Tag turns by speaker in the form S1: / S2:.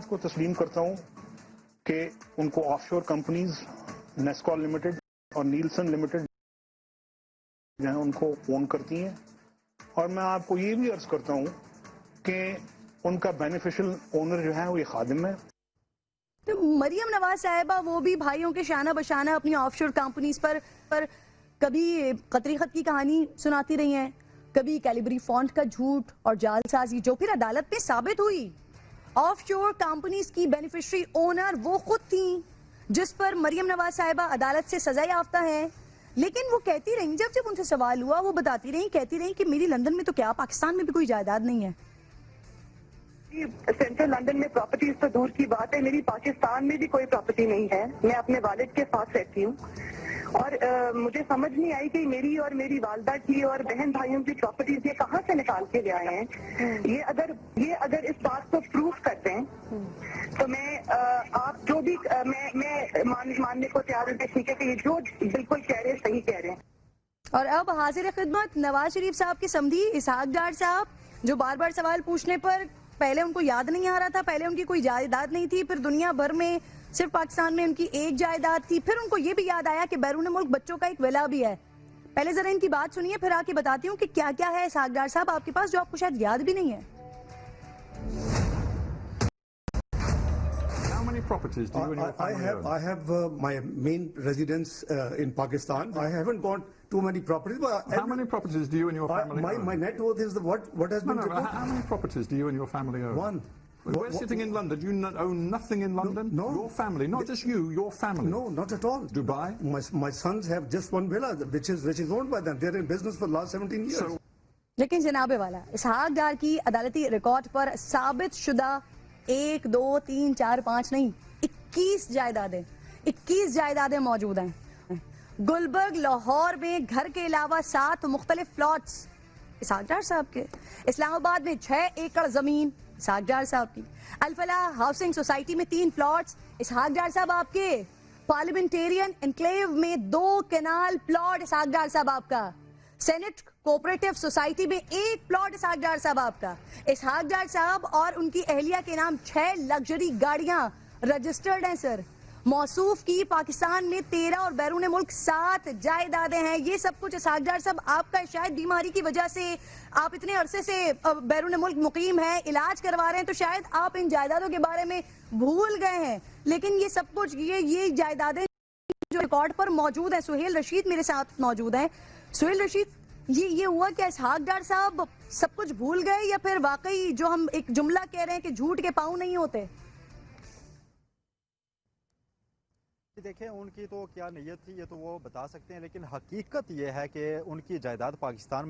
S1: बात को तस्लीम करता हूं कि उनको ऑफशोर कंपनीज नेस्कॉल लिमिटेड और नीलसन लिमिटेड जो है उनको ओन करती हैं, और मैं आपको ये भी अर्ज करता हूं कि उनका बेनिफिशियल ओनर जो है वो ये खादिम है।
S2: तो मरियम नवाज साहिबा वो भी भाइयों के शाना बशाना अपनी ऑफशोर कंपनीज पर कभी कतरी खत की कहानी सुनाती रही हैं, कभी कैलिबरी फॉन्ट का झूठ और जालसाजी जो फिर अदालत में साबित हुई। ऑफशोर कंपनीज की बेनिफिशियरी ओनर वो खुद थी जिस पर मरियम नवाज साहिबा अदालत से सजा याफ्ता है। लेकिन वो कहती रही, जब उनसे सवाल हुआ वो बताती रही, कहती रही कि मेरी लंदन में तो क्या, पाकिस्तान में भी कोई जायदाद नहीं है।
S3: सेंट्रल लंदन में प्रॉपर्टीज तो दूर की बात है, मेरी पाकिस्तान में भी कोई प्रॉपर्टी नहीं है। मैं अपने वालिद के साथ रहती हूँ और मुझे समझ नहीं आई कि मेरी और मेरी वालदा की और बहन भाइयों की प्रॉपर्टीज ये कहाँ से निकाल के ले आए हैं। ये अगर इस बात को प्रूफ करते हैं तो मैं आप जो भी मैं मानने को तैयार हूँ, ठीक है कि ये जो बिल्कुल कह रहे हैं सही कह रहे हैं।
S2: और अब हाजिर खिदमत नवाज शरीफ साहब के समधी इसहाक डार साहब, जो बार बार सवाल पूछने पर पहले उनको याद नहीं आ रहा था, पहले उनकी कोई जायदाद नहीं थी, फिर दुनिया भर में सिर्फ पाकिस्तान में उनकी एक जायदाद थी, फिर उनको ये भी याद आया कि बैरून मुल्क बच्चों का एक विला भी है। पहले जरा इनकी बात सुनिए, फिर आके बताती हूँ कि क्या क्या है इसहाक डार साहब आपके पास जो आपको शायद याद भी नहीं है।
S4: How many properties do you and your family own?
S5: I have my main residence in Pakistan. I haven't got too many properties. But
S4: How many properties do you and your family own?
S5: My net worth is what has been reported.
S4: How many properties do you and your family own?
S5: One.
S4: We're sitting in London. Do you own nothing in London?
S5: No.
S4: Your family, not just you, your family.
S5: No, not at all.
S4: Dubai?
S5: My sons have just one villa, which is owned by them. They're in business for the last 17 years.
S4: So,
S2: लेकिन जनाबे वाला इसहाक डार की अदालती record पर साबित शुदा 1, 2, 3, 4, 5 नहीं 21 जायदादें मौजूद हैं। गुलबर्ग लाहौर में घर के अलावा 7 मुख्तलिफ प्लॉट्स इसहाक डार साहब के, इस्लामाबाद में 6 एकड़ जमीन इसहाक डार साहब की, अल-फलाह हाउसिंग सोसाइटी में 3 प्लॉट्स इसहाक डार साहब आपके, पार्लियामेंटेरियन एनक्लेव में 2 कैनाल प्लॉट इसहाक डार साहब आपका, सेनेट कोऑपरेटिव सोसाइटी में 1 प्लॉट इसहाक डार साहब आपका। इसहाक डार साहब और उनकी अहलिया के नाम 6 लग्जरी गाड़ियां रजिस्टर्ड हैं सर। मौसूफ की पाकिस्तान में 13 और बैरून मुल्क 7 जायदादें हैं। ये सब कुछ इसहाक डार साहब आपका शायद बीमारी की वजह से आप इतने अरसे से बैरून मुल्क मुकीम हैं, इलाज करवा रहे हैं, तो शायद आप इन जायदादों के बारे में भूल गए हैं। लेकिन ये सब कुछ ये जायदादें जो रिकॉर्ड पर मौजूद है। सुहेल रशीद मेरे साथ मौजूद हैं। सुहेल रशीद, ये हुआ क्या इसहाक डार साहब सब कुछ भूल गए या फिर वाकई जो हम एक जुमला कह रहे हैं कि झूठ के पाँव नहीं होते?
S6: देखें उनकी तो क्या नीयत थी ये तो वो बता सकते हैं, लेकिन हकीकत ये है कि उनकी जायदाद पाकिस्तान